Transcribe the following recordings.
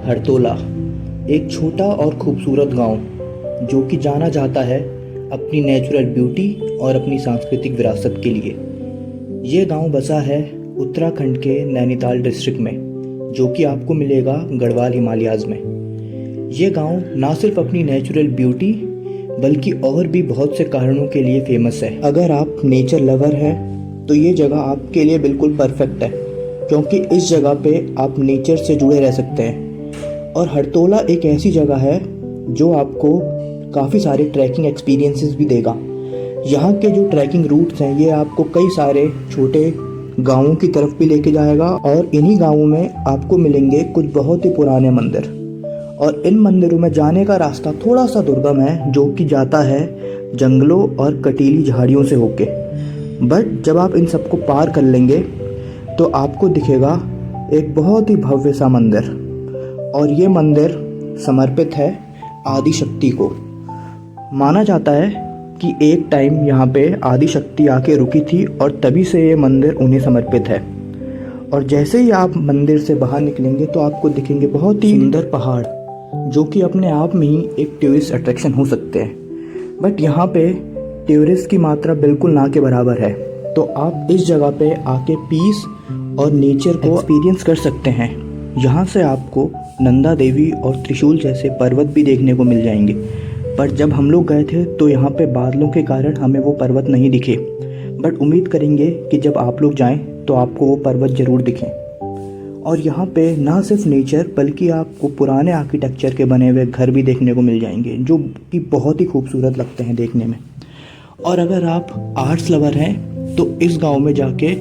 हरतोला एक छोटा और खूबसूरत गांव जो कि जाना जाता है अपनी नेचुरल ब्यूटी और अपनी सांस्कृतिक विरासत के लिए। ये गांव बसा है उत्तराखंड के नैनीताल डिस्ट्रिक्ट में, जो कि आपको मिलेगा गढ़वाल हिमालयाज में। ये गांव ना सिर्फ अपनी नेचुरल ब्यूटी बल्कि और भी बहुत से कारणों के लिए फेमस है। अगर आप नेचर लवर हैं तो ये जगह आपके लिए बिल्कुल परफेक्ट है, क्योंकि इस जगह पे आप नेचर से जुड़े रह सकते हैं। और हरतोला एक ऐसी जगह है जो आपको काफ़ी सारे ट्रैकिंग एक्सपीरियंसेस भी देगा। यहाँ के जो ट्रैकिंग रूट्स हैं ये आपको कई सारे छोटे गांवों की तरफ भी लेके जाएगा, और इन्हीं गांवों में आपको मिलेंगे कुछ बहुत ही पुराने मंदिर। और इन मंदिरों में जाने का रास्ता थोड़ा सा दुर्गम है, जो कि जाता है जंगलों और कटीली झाड़ियों से होके। बट जब आप इन सबको पार कर लेंगे तो आपको दिखेगा एक बहुत ही भव्य सा मंदिर, और ये मंदिर समर्पित है आदि शक्ति को। माना जाता है कि एक टाइम यहाँ पे आदि शक्ति आके रुकी थी और तभी से ये मंदिर उन्हें समर्पित है। और जैसे ही आप मंदिर से बाहर निकलेंगे तो आपको दिखेंगे बहुत ही सुंदर पहाड़, जो कि अपने आप में ही एक टूरिस्ट अट्रैक्शन हो सकते हैं। बट यहाँ पे टूरिस्ट की मात्रा बिल्कुल ना के बराबर है, तो आप इस जगह पे आके पीस और नेचर को एक्सपीरियंस कर सकते हैं। यहाँ से आपको नंदा देवी और त्रिशूल जैसे पर्वत भी देखने को मिल जाएंगे। पर जब हम लोग गए थे तो यहाँ पे बादलों के कारण हमें वो पर्वत नहीं दिखे। बट उम्मीद करेंगे कि जब आप लोग जाएं तो आपको वो पर्वत ज़रूर दिखें। और यहाँ पे ना सिर्फ नेचर बल्कि आपको पुराने आर्किटेक्चर के बने हुए घर भी देखने को मिल जाएंगे, जो कि बहुत ही खूबसूरत लगते हैं देखने में। और अगर आप आर्ट्स लवर हैं तो इस गाँव में जाके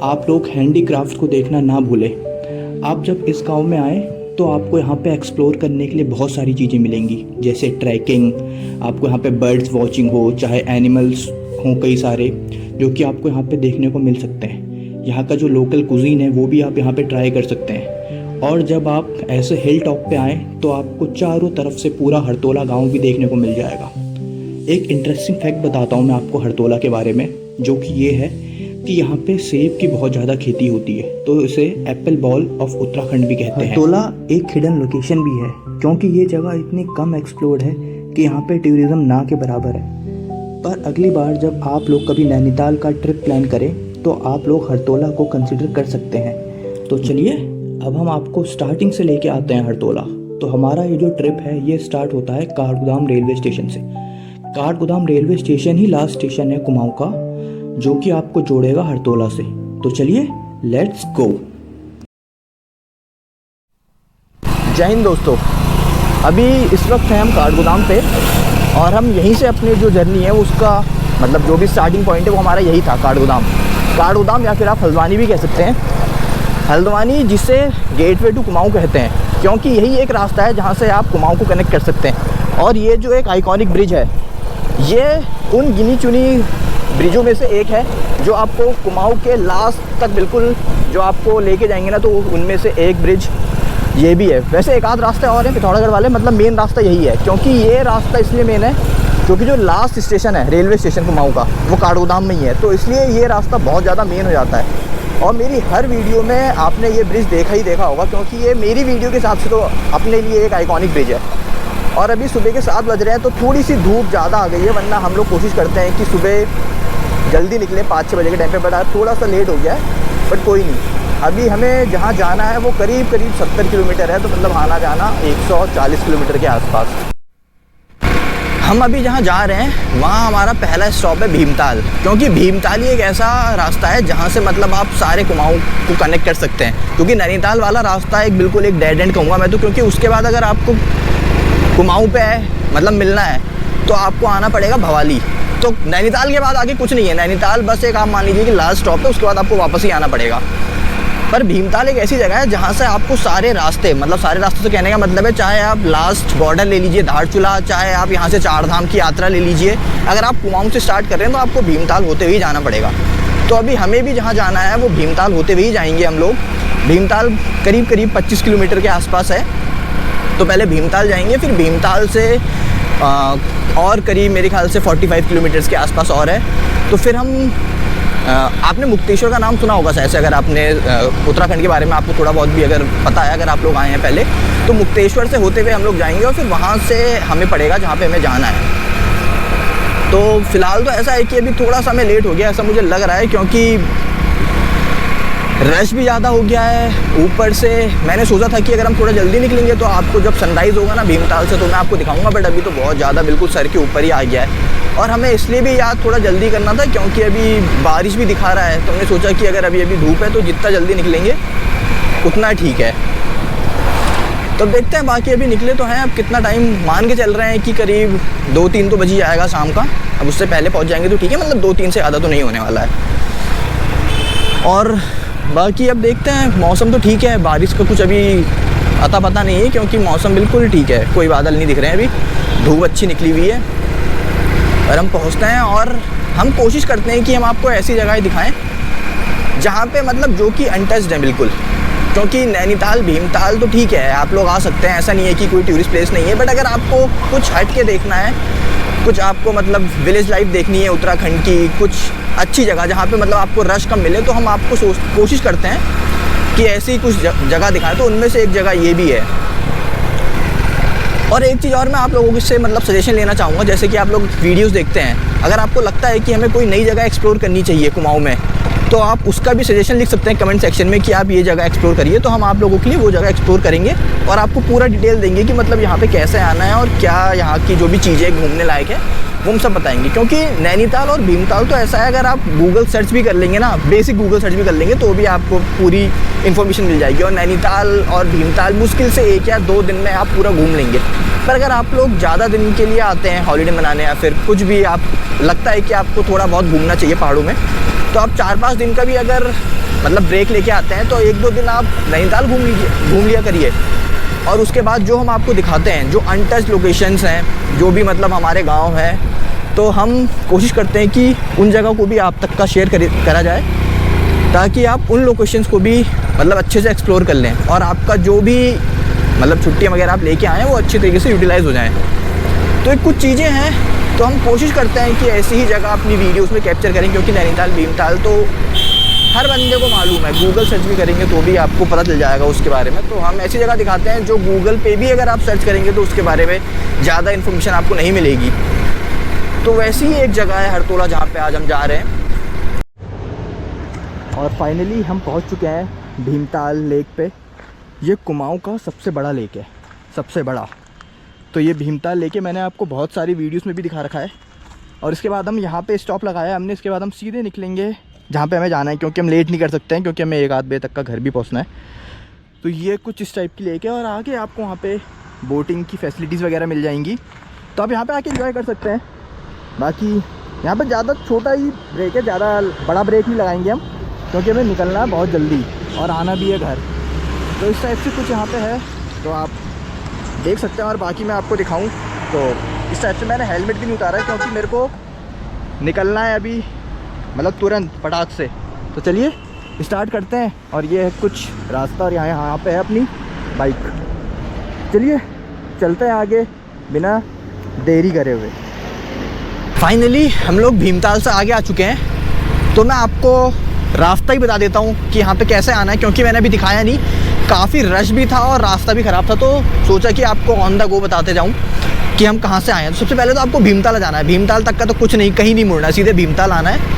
आप लोग हैंडीक्राफ्ट को देखना ना भूलें। आप जब इस गांव में आएँ तो आपको यहाँ पे एक्सप्लोर करने के लिए बहुत सारी चीज़ें मिलेंगी, जैसे ट्रैकिंग, आपको यहाँ पे बर्ड्स वॉचिंग हो, चाहे एनिमल्स हों कई सारे, जो कि आपको यहाँ पे देखने को मिल सकते हैं। यहाँ का जो लोकल कुजीन है वो भी आप यहाँ पे ट्राई कर सकते हैं। और जब आप ऐसे हिल टॉप पे आएँ तो आपको चारों तरफ से पूरा हरतोला गाँव भी देखने को मिल जाएगा। एक इंटरेस्टिंग फैक्ट बताता हूँ मैं आपको हरतोला के बारे में, जो कि ये है कि यहाँ पे सेब की बहुत ज़्यादा खेती होती है, तो इसे एप्पल बॉल ऑफ उत्तराखंड भी कहते हैं। हरतोला एक हिडन लोकेशन भी है, क्योंकि ये जगह इतनी कम एक्सप्लोर्ड है कि यहाँ पे टूरिज्म ना के बराबर है। पर अगली बार जब आप लोग कभी नैनीताल का ट्रिप प्लान करें तो आप लोग हरतोला को कंसिडर कर सकते हैं। तो चलिए अब हम आपको स्टार्टिंग से लेके आते हैं हरतोला। तो हमारा ये जो ट्रिप है ये स्टार्ट होता है काठगोदाम रेलवे स्टेशन से। काठगोदाम रेलवे स्टेशन ही लास्ट स्टेशन है कुमाऊं का, जो कि आपको जोड़ेगा हरतोला से। तो चलिए लेट्स गो। जय हिंद दोस्तों, अभी इस वक्त हैं हम काठगोदाम पे, और हम यहीं से अपनी जो जर्नी है उसका मतलब जो भी स्टार्टिंग पॉइंट है वो हमारा यही था, काठगोदाम या फिर आप हल्द्वानी भी कह सकते हैं। हल्द्वानी जिसे गेटवे टू कुमाऊं कहते हैं, क्योंकि यही एक रास्ता है जहाँ से आप कुमाऊं को कनेक्ट कर सकते हैं। और ये जो एक आइकॉनिक ब्रिज है, ये उन गिनी चुनी ब्रिजों में से एक है जो आपको कुमाऊं के लास्ट तक बिल्कुल जो आपको लेके जाएंगे ना, तो उनमें से एक ब्रिज ये भी है। वैसे एक आध रास्ते और हैं पिथौरागढ़ वाले, मतलब मेन रास्ता यही है। क्योंकि ये रास्ता इसलिए मेन है क्योंकि जो लास्ट स्टेशन है रेलवे स्टेशन कुमाऊं का वो काठगोदाम में ही है, तो इसलिए ये रास्ता बहुत ज़्यादा मेन हो जाता है। और मेरी हर वीडियो में आपने ये ब्रिज देखा ही देखा होगा, क्योंकि ये मेरी वीडियो के हिसाब से तो अपने लिए एक आइकॉनिक ब्रिज है। और अभी सुबह के 7 बज रहे हैं, तो थोड़ी सी धूप ज़्यादा आ गई है, वरना हम लोग कोशिश करते हैं कि सुबह जल्दी निकले 5-6 बजे के टाइम पे। बट आज थोड़ा सा लेट हो गया है, बट कोई नहीं। अभी हमें जहाँ जाना है वो करीब 70 किलोमीटर है, तो मतलब आना जाना 140 किलोमीटर के आसपास। हम अभी जहाँ जा रहे हैं वहाँ हमारा पहला स्टॉप है भीमताल, क्योंकि भीमताल ही एक ऐसा रास्ता है जहाँ से मतलब आप सारे कुमाऊं को कनेक्ट कर सकते हैं। क्योंकि नैनीताल वाला रास्ता एक बिल्कुल एक डेड एंड कहूँगा मैं तो, क्योंकि उसके बाद अगर आपको कुमाऊं पे मतलब मिलना है तो आपको आना पड़ेगा भवाली। तो नैनीताल के बाद आगे कुछ नहीं है, नैनीताल बस एक आप मान लीजिए कि लास्ट स्टॉप है, उसके बाद आपको वापस ही आना पड़ेगा। पर भीमताल एक ऐसी जगह है जहाँ से आपको सारे रास्ते, मतलब सारे रास्ते से कहने का मतलब है, चाहे आप लास्ट बॉर्डर ले लीजिए धारचूला, चाहे आप यहाँ से चारधाम की यात्रा ले लीजिए, अगर आप कुमाऊं से स्टार्ट कर रहे हैं तो आपको भीमताल होते हुए ही जाना पड़ेगा। तो अभी हमें भी जहाँ जाना है वो भीमताल होते हुए ही जाएंगे हम लोग। भीमताल करीब 25 किलोमीटर के आसपास है, तो पहले भीमताल जाएंगे, फिर भीमताल से और करीब मेरे ख्याल से 45 किलोमीटर्स के आसपास और है। तो फिर हम आपने मुक्तेश्वर का नाम सुना होगा शायद से, अगर आपने उत्तराखंड के बारे में आपको थोड़ा बहुत भी अगर पता है, अगर आप लोग आए हैं पहले, तो मुक्तेश्वर से होते हुए हम लोग जाएंगे और फिर वहाँ से हमें पड़ेगा जहाँ पे हमें जाना है। तो फ़िलहाल तो ऐसा है कि अभी थोड़ा सा हमें लेट हो गया, ऐसा मुझे लग रहा है, क्योंकि रश भी ज़्यादा हो गया है। ऊपर से मैंने सोचा था कि अगर हम थोड़ा जल्दी निकलेंगे तो आपको जब सनराइज़ होगा ना भीमताल से, तो मैं आपको दिखाऊंगा, बट अभी तो बहुत ज़्यादा बिल्कुल सर के ऊपर ही आ गया है। और हमें इसलिए भी याद थोड़ा जल्दी करना था क्योंकि अभी बारिश भी दिखा रहा है, तो हमने सोचा कि अगर अभी धूप है तो जितना जल्दी निकलेंगे उतना ठीक है। तो देखते हैं, बाकी अभी निकले तो हैं। अब कितना टाइम मान के चल रहे हैं कि करीब 2-3 तो बज ही जाएगा शाम का। अब उससे पहले पहुंच जाएंगे तो ठीक है, मतलब 2-3 से ज़्यादा तो नहीं होने वाला है। और बाकी अब देखते हैं, मौसम तो ठीक है, बारिश का कुछ अभी अता पता नहीं है क्योंकि मौसम बिल्कुल ठीक है, कोई बादल नहीं दिख रहे हैं, अभी धूप अच्छी निकली हुई है। और हम पहुंचते हैं और हम कोशिश करते हैं कि हम आपको ऐसी जगह दिखाएं जहाँ पे मतलब जो कि अनटच्ड है बिल्कुल, क्योंकि नैनीताल भीमताल तो ठीक है, आप लोग आ सकते हैं, ऐसा नहीं है कि कोई टूरिस्ट प्लेस नहीं है, बट अगर आपको कुछ हट के देखना है, कुछ आपको मतलब विलेज लाइफ देखनी है उत्तराखंड की, कुछ अच्छी जगह जहाँ पे मतलब आपको रश कम मिले, तो हम आपको कोशिश करते हैं कि ऐसी कुछ जगह दिखाएं। तो उनमें से एक जगह ये भी है। और एक चीज़ और मैं आप लोगों से मतलब सजेशन लेना चाहूँगा, जैसे कि आप लोग वीडियोस देखते हैं, अगर आपको लगता है कि हमें कोई नई जगह एक्सप्लोर करनी चाहिए कुमाऊँ में, तो आप उसका भी सजेशन लिख सकते हैं कमेंट सेक्शन में कि आप ये जगह एक्सप्लोर करिए, तो हम आप लोगों के लिए वो जगह एक्सप्लोर करेंगे और आपको पूरा डिटेल देंगे कि मतलब यहाँ पे कैसे आना है और क्या यहाँ की जो भी चीज़ें घूमने लायक है वो हम सब बताएंगे। क्योंकि नैनीताल और भीमताल तो ऐसा है, अगर आप गूगल सर्च भी कर लेंगे ना, बेसिक गूगल सर्च भी कर लेंगे, तो भी आपको पूरी इन्फॉर्मेशन मिल जाएगी। और नैनीताल और भीमताल मुश्किल से 1 या 2 दिन में आप पूरा घूम लेंगे। पर अगर आप लोग ज़्यादा दिन के लिए आते हैं हॉलीडे मनाने, या फिर कुछ भी आप लगता है कि आपको थोड़ा बहुत घूमना चाहिए पहाड़ों में, तो आप 4-5 दिन का भी अगर मतलब ब्रेक लेके आते हैं तो 1-2 दिन आप नैनीताल घूम लिया करिए। और उसके बाद जो हम आपको दिखाते हैं, जो अनटच्ड लोकेशंस हैं, जो भी मतलब हमारे गांव हैं, तो हम कोशिश करते हैं कि उन जगह को भी आप तक का शेयर करा जाए, ताकि आप उन लोकेशंस को भी मतलब अच्छे से एक्सप्लोर कर लें और आपका जो भी मतलब छुट्टियाँ वगैरह आप लेके आएँ वो अच्छी तरीके से यूटिलाइज़ हो जाएँ। तो ये कुछ चीज़ें हैं, तो हम कोशिश करते हैं कि ऐसी ही जगह अपनी वीडियोस में कैप्चर करें, क्योंकि नैनीताल भीमताल तो हर बंदे को मालूम है, गूगल सर्च भी करेंगे तो भी आपको पता चल जाएगा उसके बारे में। तो हम ऐसी जगह दिखाते हैं जो गूगल पे भी अगर आप सर्च करेंगे तो उसके बारे में ज़्यादा इन्फॉर्मेशन आपको नहीं मिलेगी। तो वैसी ही एक जगह है हरतोला, जहाँ पे आज हम जा रहे हैं। और फाइनली हम पहुँच चुके हैं भीमताल लेक पे। ये कुमाऊँ का सबसे बड़ा लेक है, सबसे बड़ा। तो ये भीमताल लेक है, मैंने आपको बहुत सारी वीडियोस में भी दिखा रखा है। और इसके बाद हम यहाँ पे स्टॉप लगाया हमने, इसके बाद हम सीधे निकलेंगे जहाँ पे हमें जाना है, क्योंकि हम लेट नहीं कर सकते हैं, क्योंकि हमें 1-8 बजे तक का घर भी पहुँचना है। तो ये कुछ इस टाइप की लेक है और आगे आपको वहाँ पे बोटिंग की फैसिलिटीज़ वगैरह मिल जाएंगी, तो आप यहाँ पे आके एंजॉय कर सकते हैं। बाकी यहाँ पे ज़्यादा छोटा ही ब्रेक है, ज़्यादा बड़ा ब्रेक नहीं लगाएंगे हम, क्योंकि हमें निकलना है बहुत जल्दी और आना भी है घर। तो इस टाइप से कुछ यहाँ पे है, तो आप देख सकते हैं। और बाकी मैं आपको दिखाऊं तो इस टाइप से मैंने हेलमेट भी नहीं उतारा है, क्योंकि मेरे को निकलना है अभी मतलब तुरंत फटाक से। तो चलिए स्टार्ट करते हैं। और ये है कुछ रास्ता और यहाँ पे है अपनी बाइक। चलिए चलते हैं आगे बिना देरी करे हुए। फाइनली हम लोग भीमताल से आगे आ चुके हैं, तो मैं आपको रास्ता ही बता देता हूँ कि यहाँ पे कैसे आना है, क्योंकि मैंने अभी दिखाया नहीं, काफ़ी रश भी था और रास्ता भी ख़राब था। तो सोचा कि आपको ऑन द गो बताते जाऊँ कि हम कहाँ से आए हैं। तो सबसे पहले तो आपको भीमताल जाना है। भीमताल तक का तो कुछ नहीं, कहीं नहीं मुड़ना, सीधे भीमताल आना है।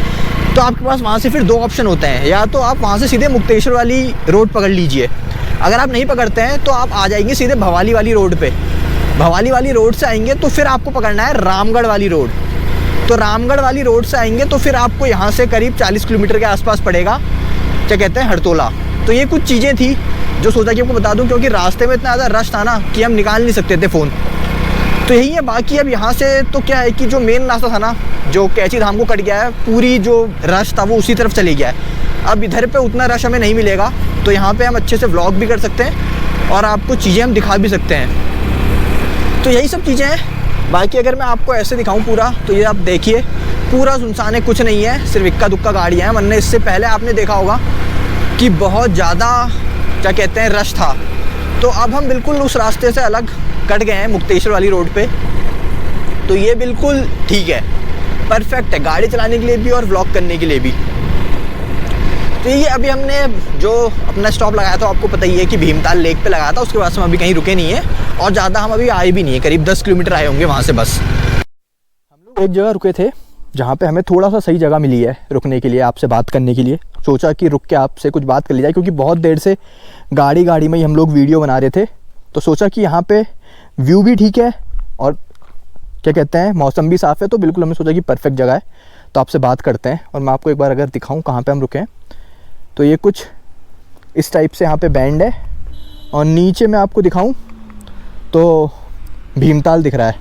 तो आपके पास वहाँ से फिर 2 ऑप्शन होते हैं, या तो आप वहाँ से सीधे मुक्तेश्वर वाली रोड पकड़ लीजिए। अगर आप नहीं पकड़ते हैं तो आप आ जाएंगे सीधे भवाली वाली रोड पे। भवाली वाली रोड से आएंगे तो फिर आपको पकड़ना है रामगढ़ वाली रोड। तो रामगढ़ वाली रोड से आएंगे तो फिर आपको यहाँ से करीब 40 किलोमीटर के आसपास पड़ेगा, क्या कहते हैं, हरतोला। तो ये कुछ चीज़ें थी जो सोचा कि आपको बता दूं, क्योंकि रास्ते में इतना ज़्यादा रश था ना कि हम निकाल नहीं सकते थे फ़ोन। तो यही है। बाकी अब यहाँ से तो क्या है कि जो मेन रास्ता था ना, जो कैची धाम को कट गया है, पूरी जो रश था वो उसी तरफ चले गया है। अब इधर पे उतना रश हमें नहीं मिलेगा, तो यहाँ पे हम अच्छे से व्लॉग भी कर सकते हैं और आपको चीज़ें हम दिखा भी सकते हैं। तो यही सब चीज़ें हैं। बाकी अगर मैं आपको ऐसे दिखाऊं पूरा, तो ये आप देखिए पूरा सुनसान है, कुछ नहीं है, सिर्फ इक्का दुक्का गाड़ियाँ हैं। वरना इससे पहले आपने देखा होगा कि बहुत ज़्यादा क्या कहते हैं रश था। तो अब हम बिल्कुल उस रास्ते से अलग कट गए हैं मुक्तेश्वर वाली रोड पे। तो ये बिल्कुल ठीक है, परफेक्ट है गाड़ी चलाने के लिए भी और व्लॉग करने के लिए भी। तो ये अभी हमने जो अपना स्टॉप लगाया था आपको पता ही है कि भीमताल लेक पे लगाया था। उसके बाद से हम अभी कहीं रुके नहीं है और ज़्यादा हम अभी आए भी नहीं है, करीब 10 किलोमीटर आए होंगे वहाँ से बस। हम लोग एक जगह रुके थे जहाँ पे हमें थोड़ा सा सही जगह मिली है रुकने के लिए, आपसे बात करने के लिए। सोचा कि रुक के आपसे कुछ बात कर ली जाए, क्योंकि बहुत देर से गाड़ी में ही हम लोग वीडियो बना रहे थे। तो सोचा कि यहाँ पे व्यू भी ठीक है और क्या कहते हैं मौसम भी साफ़ है, तो बिल्कुल हमने सोचा कि परफेक्ट जगह है। तो आपसे बात करते हैं और मैं आपको एक बार अगर दिखाऊं कहाँ पे हम रुके हैं, तो ये कुछ इस टाइप से यहाँ पे बैंड है और नीचे मैं आपको दिखाऊं तो भीमताल दिख रहा है।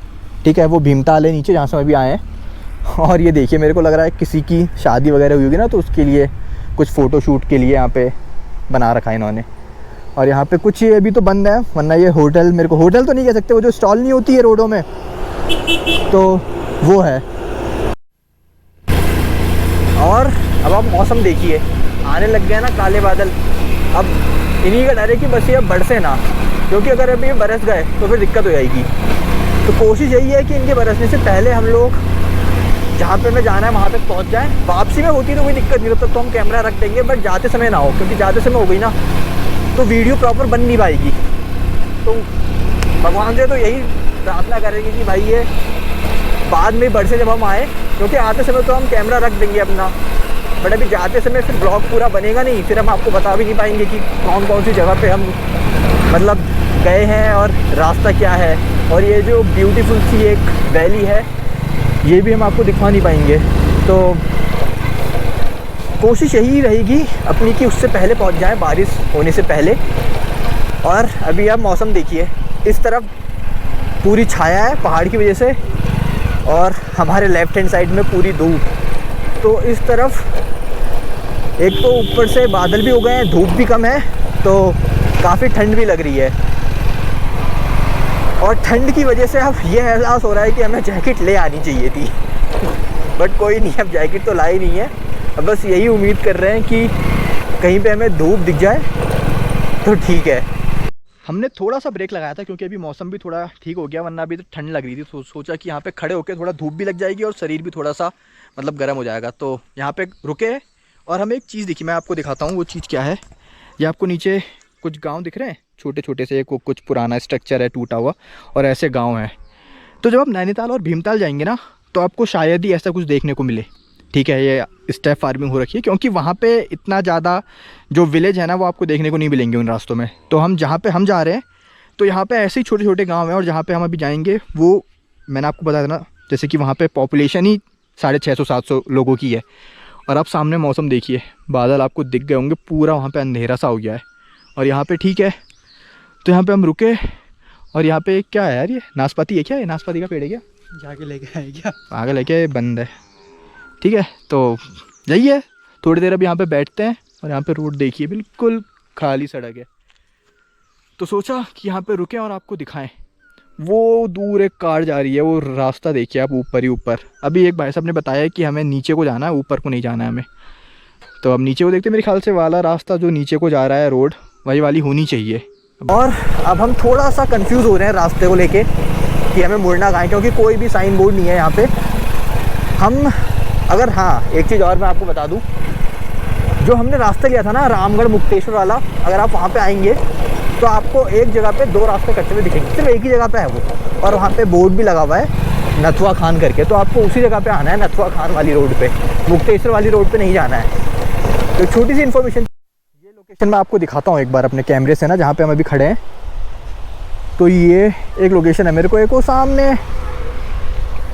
ठीक है, वो भीमताल है नीचे जहाँ से हम अभी आए हैं। और ये देखिए, मेरे को लग रहा है किसी की शादी वगैरह हुई होगी ना, तो उसके लिए कुछ फ़ोटो शूट के लिए यहाँ पे बना रखा है इन्होंने। और यहाँ पे कुछ ये अभी तो बंद है, वरना ये होटल, मेरे को होटल तो नहीं कह सकते, वो जो स्टॉल नहीं होती है रोडों में, तो वो है। और अब आप मौसम देखिए, आने लग गया ना काले बादल। अब इन्हीं का डर है कि बस ये अब बरसे ना, क्योंकि अगर अभी ये बरस गए तो फिर दिक्कत हो जाएगी। तो कोशिश यही है कि इनके बरसने से पहले हम लोग जहाँ पे हमें जाना है वहाँ तक पहुँच जाएँ। वापसी में होती तो कोई दिक्कत नहीं, तब तक तो हम कैमरा रख देंगे, बट जाते समय ना हो, क्योंकि जाते समय हो गई ना तो वीडियो प्रॉपर बन नहीं पाएगी। तो भगवान से तो यही प्रार्थना करेंगे कि भाई ये बाद में बरसे जब हम आए, क्योंकि आते समय तो हम कैमरा रख देंगे अपना, बट अभी जाते समय फिर ब्लॉग पूरा बनेगा नहीं, फिर हम आपको बता भी नहीं पाएंगे कि कौन कौन सी जगह पे हम मतलब गए हैं और रास्ता क्या है। और ये जो ब्यूटीफुल सी एक वैली है ये भी हम आपको दिखा नहीं पाएंगे। तो कोशिश यही रहेगी अपनी कि उससे पहले पहुंच जाए, बारिश होने से पहले। और अभी आप मौसम देखिए, इस तरफ पूरी छाया है पहाड़ की वजह से और हमारे लेफ़्ट हैंड साइड में पूरी धूप। तो इस तरफ एक तो ऊपर से बादल भी हो गए हैं, धूप भी कम है, तो काफ़ी ठंड भी लग रही है। और ठंड की वजह से अब ये एहसास हो रहा है कि हमें जैकेट ले आनी चाहिए थी, बट कोई नहीं, अब जैकेट तो लाई नहीं है। अब बस यही उम्मीद कर रहे हैं कि कहीं पे हमें धूप दिख जाए तो ठीक है। हमने थोड़ा सा ब्रेक लगाया था क्योंकि अभी मौसम भी थोड़ा ठीक हो गया, वरना अभी तो ठंड लग रही थी। तो सोचा कि यहाँ पे खड़े होकर थोड़ा धूप भी लग जाएगी और शरीर भी थोड़ा सा मतलब गर्म हो जाएगा। तो यहाँ पे रुके और हमें एक चीज़ दिखी, मैं आपको दिखाता हूँ वो चीज़ क्या है। ये आपको नीचे कुछ गांव दिख रहे हैं, छोटे छोटे से, कुछ पुराना स्ट्रक्चर है टूटा हुआ और ऐसे गांव हैं। तो जब आप नैनीताल और भीमताल जाएंगे ना, तो आपको शायद ही ऐसा कुछ देखने को मिले। ठीक है, ये स्टेप फार्मिंग हो रखी है, क्योंकि वहाँ पे इतना ज़्यादा जो विलेज है ना वो आपको देखने को नहीं मिलेंगे उन रास्तों में। तो हम जहाँ पे हम जा रहे हैं, तो यहाँ पे ऐसे ही छोटे छोटे गाँव हैं, और जहाँ पे हम अभी जाएंगे वो मैंने आपको बताया ना, जैसे कि वहाँ पे पॉपुलेशन ही 650-700 लोगों की है। और आप सामने मौसम देखिए, बादल आपको दिख गए होंगे, पूरा वहाँ पे अंधेरा सा हो गया है। और यहाँ पे ठीक है, तो यहाँ पे हम रुके और यहाँ पे क्या है यार, ये नाशपाती है क्या? ये नाशपाती का पेड़ है क्या? जाके लेके आए क्या? आगे लेके बंद है। ठीक है, तो यही है, थोड़ी देर अब यहाँ पे बैठते हैं। और यहाँ पे रोड देखिए, बिल्कुल खाली सड़क है। तो सोचा कि यहाँ पे रुकें और आपको दिखाएं। वो दूर एक कार जा रही है, वो रास्ता देखिए आप, ऊपर ही ऊपर। अभी एक भाई साहब ने बताया कि हमें नीचे को जाना है, ऊपर को नहीं जाना है हमें। तो अब नीचे को देखते हैं, मेरे ख्याल से वाला रास्ता जो नीचे को जा रहा है रोड, वही वाली होनी चाहिए। और अब हम थोड़ा सा कंफ्यूज हो रहे हैं रास्ते को लेके कि हमें मुड़ना कहाँ है, क्योंकि कोई भी साइन बोर्ड नहीं है यहाँ पे। हम अगर, हाँ एक चीज़ और मैं आपको बता दूँ, जो हमने रास्ता लिया था ना रामगढ़ मुक्तेश्वर वाला, अगर आप वहाँ पे आएंगे तो आपको एक जगह पे 2 रास्ते कटते हुए दिखेंगे, सिर्फ एक ही जगह पे है वो, और वहाँ पे बोर्ड भी लगा हुआ है नथुआ खान करके। तो आपको उसी जगह पे आना है, नथुआ खान वाली रोड पे, मुक्तेश्वर वाली रोड पे नहीं जाना है। तो छोटी सी इन्फॉर्मेशन, ये लोकेशन मैं आपको दिखाता हूँ एक बार अपने कैमरे से ना, जहाँ पे हम अभी खड़े हैं। तो ये एक लोकेशन है मेरे को, एक वो सामने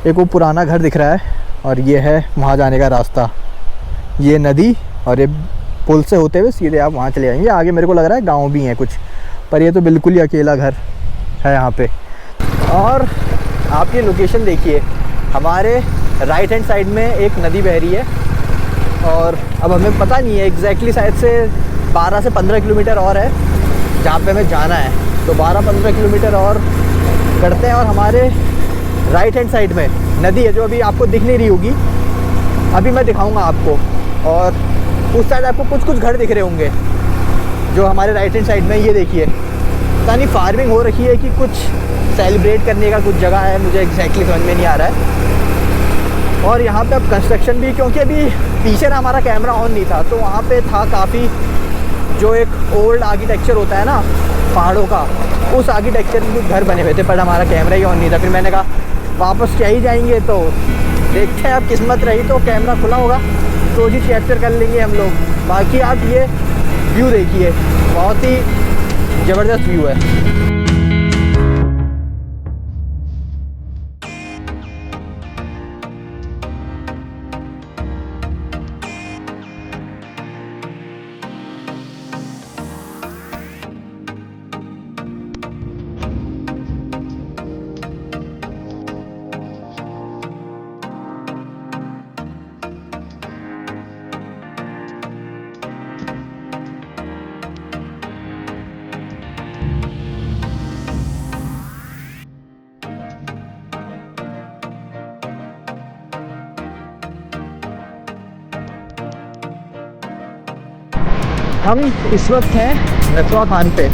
एक वो पुराना घर दिख रहा है, और ये है वहाँ जाने का रास्ता। ये नदी और ये पुल से होते हुए सीधे आप वहाँ चले जाएंगे। आगे मेरे को लग रहा है गांव भी हैं कुछ, पर ये तो बिल्कुल ही अकेला घर है यहाँ पे। और आप ये लोकेशन देखिए, हमारे राइट हैंड साइड में एक नदी बह रही है, और अब हमें पता नहीं है एग्जैक्टली, शायद से 12 से 15 किलोमीटर और है जहाँ पे हमें जाना है। तो 12-15 किलोमीटर और करते हैं, और हमारे राइट हैंड साइड में नदी है जो अभी आपको दिख नहीं रही होगी, अभी मैं दिखाऊंगा आपको। और उस साइड आपको कुछ कुछ घर दिख रहे होंगे जो हमारे राइट हैंड साइड में। ये देखिए, पता नहीं फार्मिंग हो रखी है कि कुछ सेलिब्रेट करने का कुछ जगह है, मुझे एग्जैक्टली समझ में नहीं आ रहा है। और यहाँ पे अब कंस्ट्रक्शन भी, क्योंकि अभी पीछे ना हमारा कैमरा ऑन नहीं था, तो वहाँ पे था काफ़ी जो एक ओल्ड आर्किटेक्चर होता है ना पहाड़ों का, उस आर्किटेक्चर में घर बने हुए थे, बट हमारा कैमरा ही ऑन नहीं था। फिर मैंने कहा वापस क्या ही जाएंगे, तो देखते हैं अब किस्मत रही तो कैमरा खुला होगा तो जी कैप्चर कर लेंगे हम लोग। बाकी आप ये व्यू देखिए, बहुत ही ज़बरदस्त व्यू है। हम इस वक्त हैं नथवा खान पे।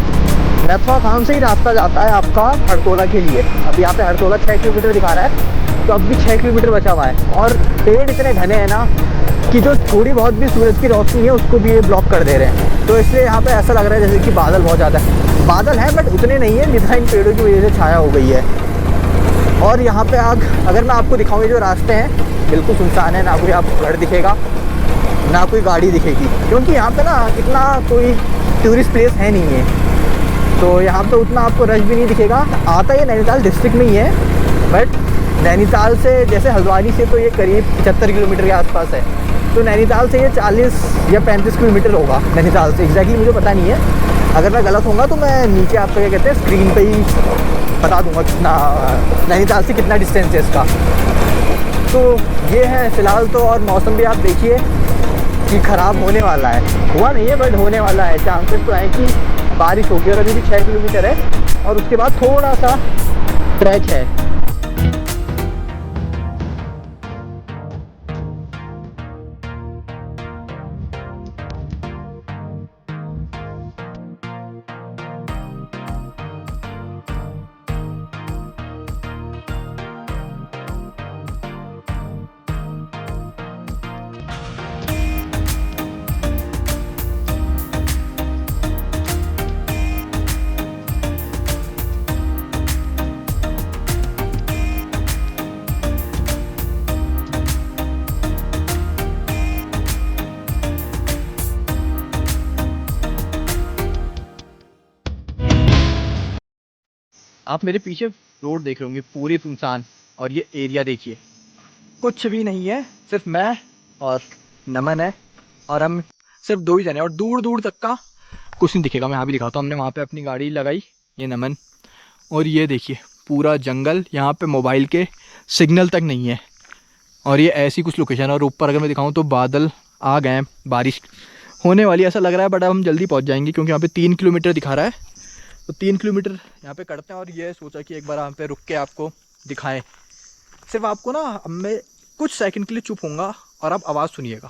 नथवा खान से ही रास्ता जाता है आपका हरतोला के लिए। अब यहाँ पे हरतोला 6 किलोमीटर दिखा रहा है, तो अब भी 6 किलोमीटर बचा हुआ है। और पेड़ इतने घने हैं ना कि जो थोड़ी बहुत भी सूरज की रोशनी है उसको भी ये ब्लॉक कर दे रहे हैं। तो इसलिए यहाँ पे ऐसा लग रहा है जैसे कि बादल बहुत ज़्यादा है। बादल है बट उतने नहीं है जितना इन पेड़ों की वजह से छाया हो गई है। और यहाँ पे अगर मैं आपको दिखाऊँ, ये जो रास्ते हैं बिल्कुल सुनसान है, ना कोई आपको घर दिखेगा ना कोई गाड़ी दिखेगी, क्योंकि यहाँ पे ना इतना कोई टूरिस्ट प्लेस है नहीं है। तो यहाँ पे उतना आपको रश भी नहीं दिखेगा। आता ये नैनीताल डिस्ट्रिक्ट में ही है, बट नैनीताल से जैसे हल्द्वानी से तो ये करीब 75 किलोमीटर के आसपास है। तो नैनीताल से ये 40 या 35 किलोमीटर होगा नैनीताल से, एग्जैक्टली मुझे पता नहीं है। अगर मैं गलत होऊंगा तो मैं नीचे आपको क्या कहते हैं स्क्रीन पे ही बता दूंगा कितना नैनीताल से कितना डिस्टेंस है इसका। तो ये है फ़िलहाल तो। और मौसम भी आप देखिए कि ख़राब होने वाला है, हुआ नहीं है बट होने वाला है। चांसेस तो है कि बारिश होगी। और अभी भी 6 किलोमीटर है और उसके बाद थोड़ा सा ट्रैक है। आप मेरे पीछे रोड देख रहे होंगे पूरी सुनसान, और ये एरिया देखिए कुछ भी नहीं है, सिर्फ मैं और नमन है। और हम सिर्फ 2 ही जने, और दूर दूर तक का कुछ नहीं दिखेगा। मैं यहाँ भी दिखाता हूँ, हमने वहाँ पे अपनी गाड़ी लगाई, ये नमन। और ये देखिए पूरा जंगल, यहाँ पे मोबाइल के सिग्नल तक नहीं है। और ये ऐसी कुछ लोकेशन है। और ऊपर अगर मैं दिखाऊँ तो बादल आ गए हैं, बारिश होने वाली ऐसा लग रहा है। बट अब हम जल्दी पहुँच जाएंगे क्योंकि यहाँ पे 3 किलोमीटर दिखा रहा है। तो 3 किलोमीटर यहाँ पे करते हैं। और ये सोचा कि एक बार यहाँ पे रुक के आपको दिखाएं। सिर्फ आपको ना अब मैं कुछ सेकंड के लिए चुप होऊंगा और आप आवाज़ सुनिएगा,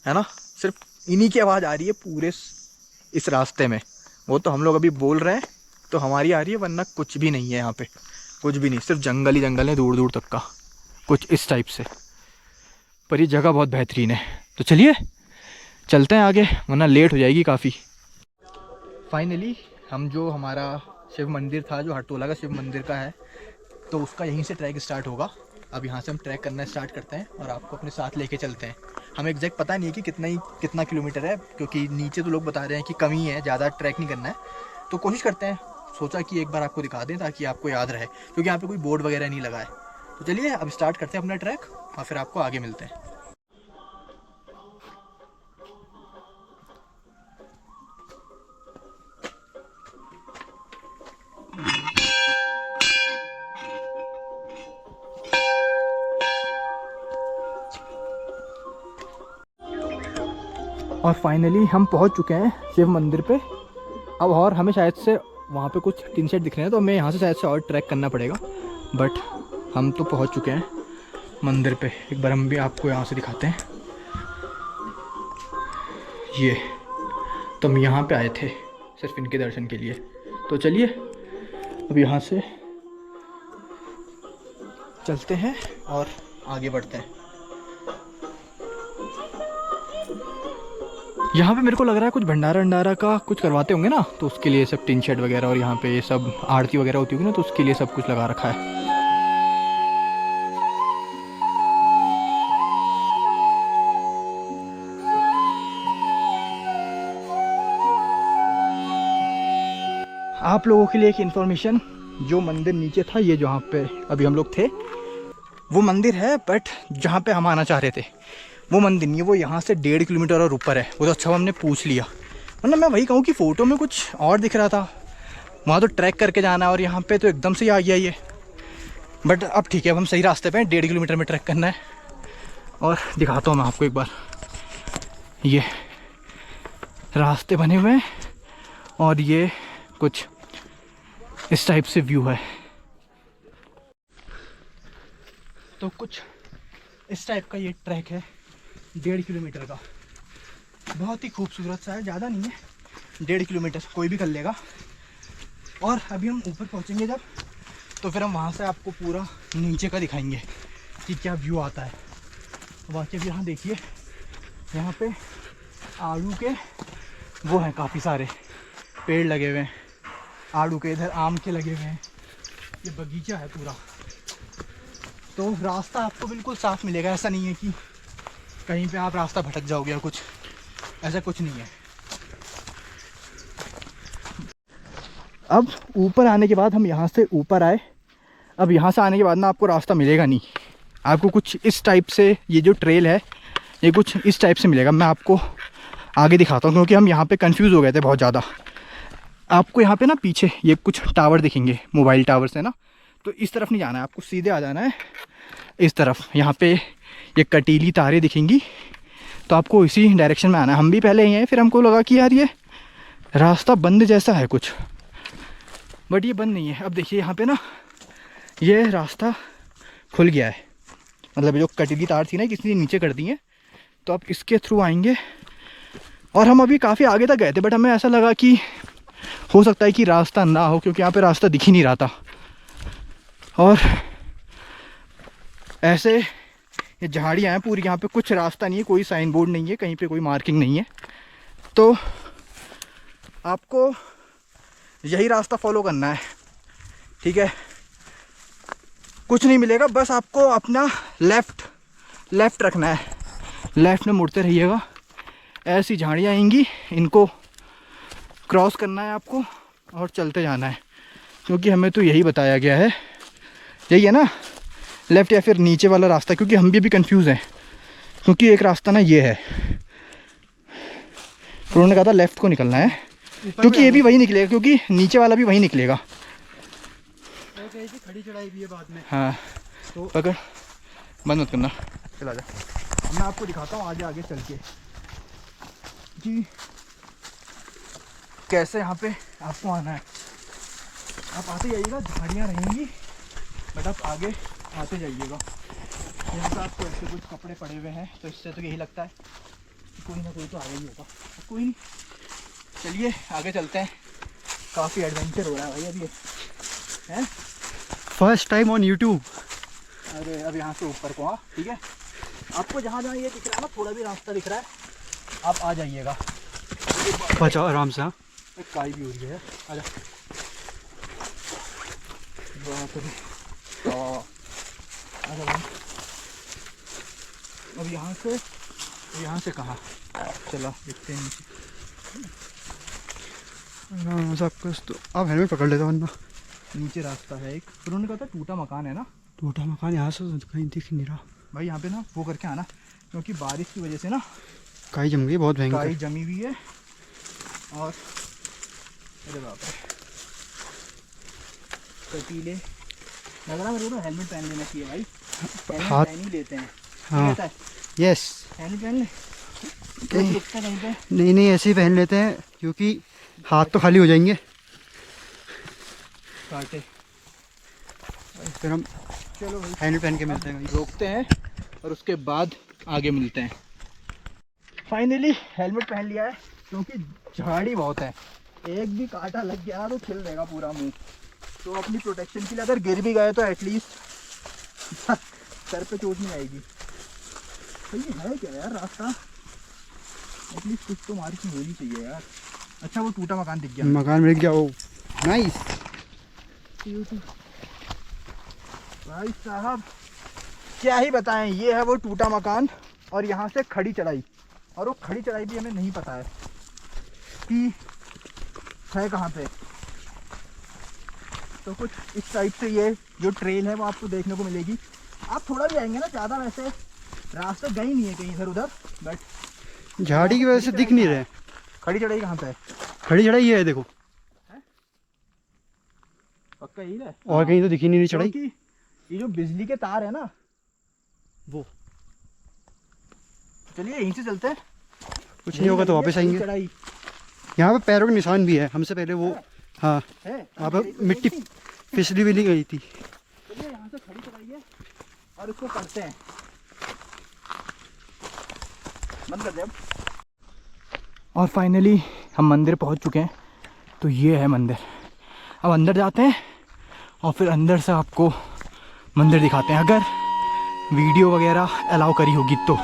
है ना। सिर्फ इन्हीं की आवाज़ आ रही है पूरे इस रास्ते में। वो तो हम लोग अभी बोल रहे हैं तो हमारी आ रही है, वरना कुछ भी नहीं है यहाँ पे, कुछ भी नहीं। सिर्फ जंगल ही जंगल है दूर दूर तक का, कुछ इस टाइप से। पर ये जगह बहुत बेहतरीन है। तो चलिए चलते हैं आगे, वरना लेट हो जाएगी काफ़ी। फाइनली हम जो हमारा शिव मंदिर था, जो हरतोला का शिव मंदिर का है, तो उसका यहीं से ट्रैक स्टार्ट होगा। अब यहाँ से हम ट्रैक करना स्टार्ट करते हैं और आपको अपने साथ लेके चलते हैं। हमें एग्जैक्ट पता नहीं है कि कितना किलोमीटर है, क्योंकि नीचे तो लोग बता रहे हैं कि कम ही है, ज़्यादा ट्रैक नहीं करना है। तो कोशिश करते हैं, सोचा कि एक बार आपको दिखा दें ताकि आपको याद रहे, क्योंकि यहाँ पे कोई बोर्ड वगैरह नहीं लगा है। तो चलिए अब स्टार्ट करते हैं अपना ट्रैक और फिर आपको आगे मिलते हैं। और फाइनली हम पहुंच चुके हैं शिव मंदिर पे। अब और हमें शायद से वहाँ पे कुछ टीन शेड दिख रहे हैं, तो हमें यहाँ से शायद से और ट्रैक करना पड़ेगा। बट हम तो पहुँच चुके हैं मंदिर पे। एक बार हम भी आपको यहाँ से दिखाते हैं। ये तो हम यहाँ पे आए थे सिर्फ इनके दर्शन के लिए। तो चलिए अब यहाँ से चलते हैं और आगे बढ़ते हैं। यहाँ पे मेरे को लग रहा है कुछ भंडारा वंडारा का कुछ करवाते होंगे ना, तो उसके लिए सब टिन शेड वगैरह और यहाँ पे ये सब आरती वगैरह होती होगी ना, तो उसके लिए सब कुछ लगा रखा है। आप लोगों के लिए एक इन्फॉर्मेशन, जो मंदिर नीचे था, ये जहाँ पे अभी हम लोग थे वो मंदिर है, बट जहाँ पे हम आना चाह रहे थे वो मंदिर नहीं है। वो यहाँ से 1.5 किलोमीटर और ऊपर है। वो तो अच्छा हमने पूछ लिया, वरना मैं वही कहूँ कि फ़ोटो में कुछ और दिख रहा था। वहाँ तो ट्रैक करके जाना है और यहाँ पे तो एकदम से ही आ गया ये। बट अब ठीक है, अब हम सही रास्ते पे हैं। 1.5 किलोमीटर में ट्रैक करना है। और दिखाता हूँ मैं आपको एक बार, ये रास्ते बने हुए हैं और ये कुछ इस टाइप से व्यू है। तो कुछ इस टाइप का ये ट्रैक है 1.5 किलोमीटर का। बहुत ही खूबसूरत सा है, ज़्यादा नहीं है, 1.5 किलोमीटर कोई भी कर लेगा। और अभी हम ऊपर पहुंचेंगे जब, तो फिर हम वहाँ से आपको पूरा नीचे का दिखाएंगे कि क्या व्यू आता है। बाकी अब यहाँ देखिए, यहाँ पे आड़ू के वो हैं, काफ़ी सारे पेड़ लगे हुए हैं आड़ू के। इधर आम के लगे हुए हैं। ये बगीचा है पूरा। तो रास्ता आपको बिल्कुल साफ मिलेगा। ऐसा नहीं है कि कहीं पे आप रास्ता भटक जाओगे या कुछ, ऐसा कुछ नहीं है। अब ऊपर आने के बाद हम यहाँ से ऊपर आए। अब यहाँ से आने के बाद ना आपको रास्ता मिलेगा नहीं, आपको कुछ इस टाइप से, ये जो ट्रेल है ये कुछ इस टाइप से मिलेगा। मैं आपको आगे दिखाता हूँ, क्योंकि हम यहाँ पे कंफ्यूज हो गए थे बहुत ज़्यादा। आपको यहाँ पे ना पीछे ये कुछ टावर दिखेंगे, मोबाइल टावर्स है ना, तो इस तरफ नहीं जाना है, आपको सीधे आ जाना है इस तरफ। यहाँ पे ये कटीली तारें दिखेंगी, तो आपको इसी डायरेक्शन में आना है। हम भी पहले ही हैं, फिर हमको लगा कि यार ये रास्ता बंद जैसा है कुछ, बट ये बंद नहीं है। अब देखिए यहाँ पे ना ये रास्ता खुल गया है, मतलब जो कटीली तार थी ना किसी ने नीचे कर दी है, तो आप इसके थ्रू आएंगे। और हम अभी काफ़ी आगे तक गए थे, बट हमें ऐसा लगा कि हो सकता है कि रास्ता ना हो, क्योंकि यहाँ पे रास्ता दिख ही नहीं रहा था। और ऐसे ये झाड़ियाँ हैं पूरी, यहाँ पे कुछ रास्ता नहीं है, कोई साइन बोर्ड नहीं है, कहीं पे कोई मार्किंग नहीं है। तो आपको यही रास्ता फॉलो करना है, ठीक है। कुछ नहीं मिलेगा, बस आपको अपना लेफ़्ट रखना है, लेफ़्ट में मुड़ते रहिएगा। ऐसी झाड़ियाँ आएंगी, इनको क्रॉस करना है आपको और चलते जाना है, क्योंकि हमें तो यही बताया गया है। यही है ना लेफ़्ट या फिर नीचे वाला रास्ता, क्योंकि हम भी अभी कंफ्यूज हैं, क्योंकि एक रास्ता ना ये है, उन्होंने कहा था लेफ़्ट को निकलना है, क्योंकि ये भी वही निकलेगा, क्योंकि नीचे वाला भी वही निकलेगा। खड़ी चढ़ाई भी है बाद में। हाँ तो पकड़, बंद मत करना, चला जा। मैं आपको दिखाता हूँ आगे आगे चल के कि कैसे यहाँ पे आपको आना है। आप आते जाइएगा, झाड़ियाँ रहेंगी, बट आप आगे आते जाइएगा। यहाँ पे आपको ऐसे कुछ कपड़े पड़े हुए हैं, तो इससे तो यही लगता है कि कोई ना कोई तो आगे ही होगा। कोई नहीं, चलिए आगे चलते हैं। काफ़ी एडवेंचर हो रहा है भाई अभी है। First time on YouTube. अरे अब यहाँ से ऊपर को, हाँ ठीक है। आपको जहाँ जहाँ ये दिख रहा है ना, थोड़ा भी रास्ता दिख रहा है, आप आ जाइएगा। बचाओ आराम से। हाँ एक काई भी हो रही है, आजा। अब यहाँ से कहाँ चला देखते हैं नीचे। आराम से आपको तो आप हेलमेट पकड़ लेते हो, वरना नीचे रास्ता है एक, उन्होंने कहा था टूटा मकान है ना। टूटा मकान यहाँ से कहीं दिख नहीं रहा भाई। यहाँ पे ना वो करके आना, क्योंकि बारिश की वजह से ना काई जम गई, बहुत काई भयंकर जमी हुई है। और अरे बाप रे, कटीले लग रहा मेरे को। हेलमेट पहन लेना चाहिए भाई, हेलमेट हाथ- पहन ही लेते हैं। हाँ कहता है यस। हेलमेट पहन ले, कहीं- दिखता कहीं पे। नहीं ऐसे ही पहन लेते हैं, क्योंकि हाथ तो खाली हो जाएंगे, काटे। फिर हम चलो भाई हेलमेट पहन के मिलते हैं। रोकते हैं और उसके बाद आगे मिलते हैं। फाइनली हेलमेट पहन लिया है, क्योंकि झाड़ी बहुत है, एक भी कांटा लग गया तो छिल देगा पूरा मुंह। तो अपनी प्रोटेक्शन के लिए अगर गिर भी गए तो एटलीस्ट सर पे चोट नहीं आएगी। तो ये है क्या यार रास्ता, एटलीस्ट कुछ तो मार्किंग होनी चाहिए यार। अच्छा वो टूटा मकान दिख गया, मकान मिल गया। वो नाइस भाई साहब, क्या ही बताएं। ये है वो टूटा मकान और यहाँ से खड़ी चढ़ाई, और वो खड़ी चढ़ाई भी हमें नहीं पता है कि है कहाँ पे। तो कुछ इस टाइप से ये जो ट्रेल है वो आपको देखने को मिलेगी। आप थोड़ा भी आएंगे ना, ज़्यादा वैसे रास्ते गए नहीं है कहीं इधर उधर, बट झाड़ी की वजह से दिख नहीं रहे। खड़ी चढ़ाई कहाँ पे है? खड़ी चढ़ाई ये है देखो, पक्का यही है। और कहीं तो दिखी नहीं रही चढ़ाई। क्योंकि ये जो बिजली के तार है ना वो, चलिए यहीं से चलते हैं, कुछ नहीं होगा तो वापस आएंगे। चढ़ाई यहाँ पे पैरों के निशान भी है, हमसे पहले वो हाँ है, वहाँ पे मिट्टी फिसली भी गई थी। चलिए यहाँ से खड़ी चढ़ाइए और इसको करते हैं, बंद कर दे अब। और फाइनली हम मंदिर पहुँच चुके हैं। तो ये है मंदिर, अब अंदर जाते हैं और फिर अंदर से आपको मंदिर दिखाते हैं, अगर वीडियो वगैरह अलाउ करी होगी तो।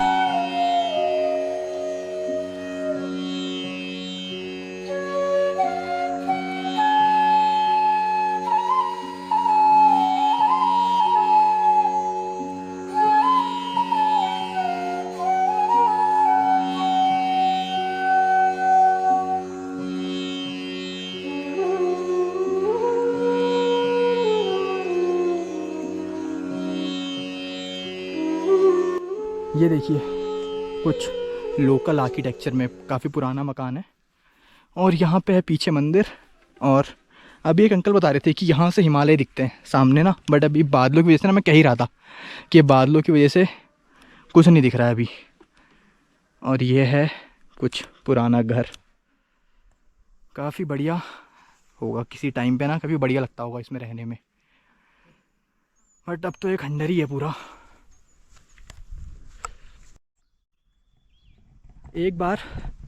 ये देखिए कुछ लोकल आर्किटेक्चर में काफ़ी पुराना मकान है और यहाँ पे है पीछे मंदिर। और अभी एक अंकल बता रहे थे कि यहाँ से हिमालय दिखते हैं सामने ना, बट अभी बादलों की वजह से ना, मैं कह ही रहा था कि बादलों की वजह से कुछ नहीं दिख रहा है अभी। और ये है कुछ पुराना घर, काफ़ी बढ़िया होगा किसी टाइम पे ना, कभी बढ़िया लगता होगा इसमें रहने में, बट अब तो एक खंडर ही है पूरा। एक बार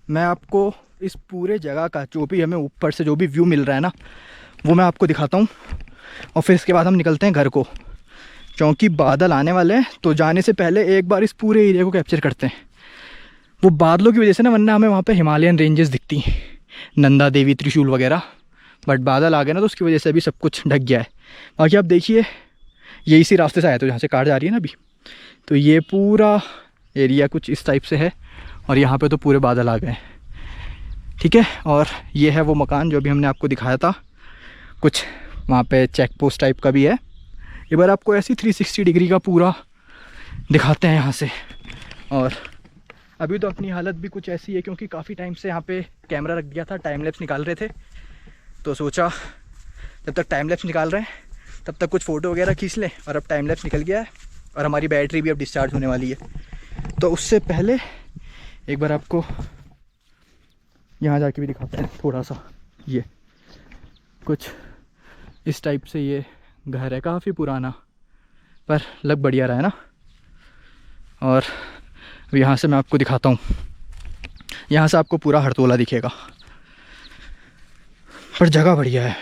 मैं आपको इस पूरे जगह का जो भी हमें ऊपर से जो भी व्यू मिल रहा है ना, वो मैं आपको दिखाता हूँ और फिर इसके बाद हम निकलते हैं घर को, क्योंकि बादल आने वाले हैं। तो जाने से पहले एक बार इस पूरे एरिया को कैप्चर करते हैं। वो बादलों की वजह से ना, वरना हमें वहाँ पे हिमालयन रेंजेस दिखती, नंदा देवी, त्रिशूल वगैरह, बट बादल आ गए ना तो उसकी वजह से अभी सब कुछ ढक गया है। बाकी आप देखिए, ये इसी रास्ते से आया तो जहाँ से कार जा रही है ना अभी, तो ये पूरा एरिया कुछ इस टाइप से है और यहाँ पे तो पूरे बादल आ गए, ठीक है। और ये है वो मकान जो अभी हमने आपको दिखाया था, कुछ वहाँ पे चेक पोस्ट टाइप का भी है। एक बार आपको ऐसी 360 डिग्री का पूरा दिखाते हैं यहाँ से। और अभी तो अपनी हालत भी कुछ ऐसी है क्योंकि काफ़ी टाइम से यहाँ पे कैमरा रख दिया था, टाइम लैप्स निकाल रहे थे, तो सोचा जब तक टाइम लैप्स निकाल रहे हैं तब तक कुछ फ़ोटो वगैरह खींच लें। और अब टाइम लैप्स निकल गया है और हमारी बैटरी भी अब डिस्चार्ज होने वाली है, तो उससे पहले एक बार आपको यहाँ जाके भी दिखाते हैं थोड़ा सा। ये कुछ इस टाइप से ये घर है, काफ़ी पुराना, पर लग बढ़िया रहा है ना। और यहाँ से मैं आपको दिखाता हूँ, यहाँ से आपको पूरा हरतोला दिखेगा, पर जगह बढ़िया है।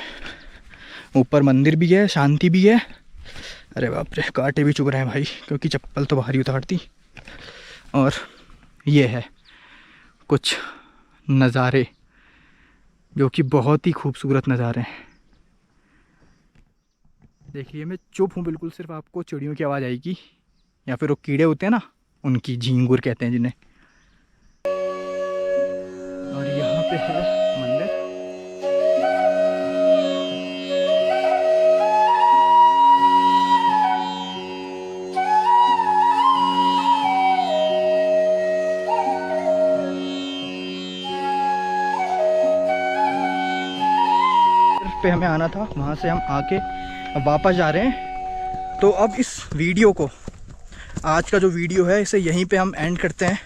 ऊपर मंदिर भी है, शांति भी है। अरे बाप रे, कांटे भी चुभ रहे हैं भाई, क्योंकि चप्पल तो बाहर ही उतारती। और ये है कुछ नज़ारे जो कि बहुत ही खूबसूरत नज़ारे हैं। देखिए मैं चुप हूँ बिल्कुल, सिर्फ आपको चिड़ियों की आवाज़ आएगी, या फिर वो कीड़े होते हैं ना, उनकी, झींगुर कहते हैं जिन्हें। और यहाँ पे है मंदिर। पे हमें आना था, वहाँ से हम आके अब वापस जा रहे हैं। तो अब इस वीडियो को, आज का जो वीडियो है, इसे यहीं पे हम एंड करते हैं।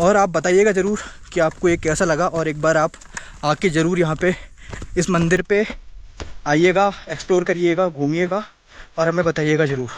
और आप बताइएगा ज़रूर कि आपको ये कैसा लगा, और एक बार आप आके ज़रूर यहाँ पे इस मंदिर पे आइएगा, एक्सप्लोर करिएगा, घूमिएगा और हमें बताइएगा ज़रूर।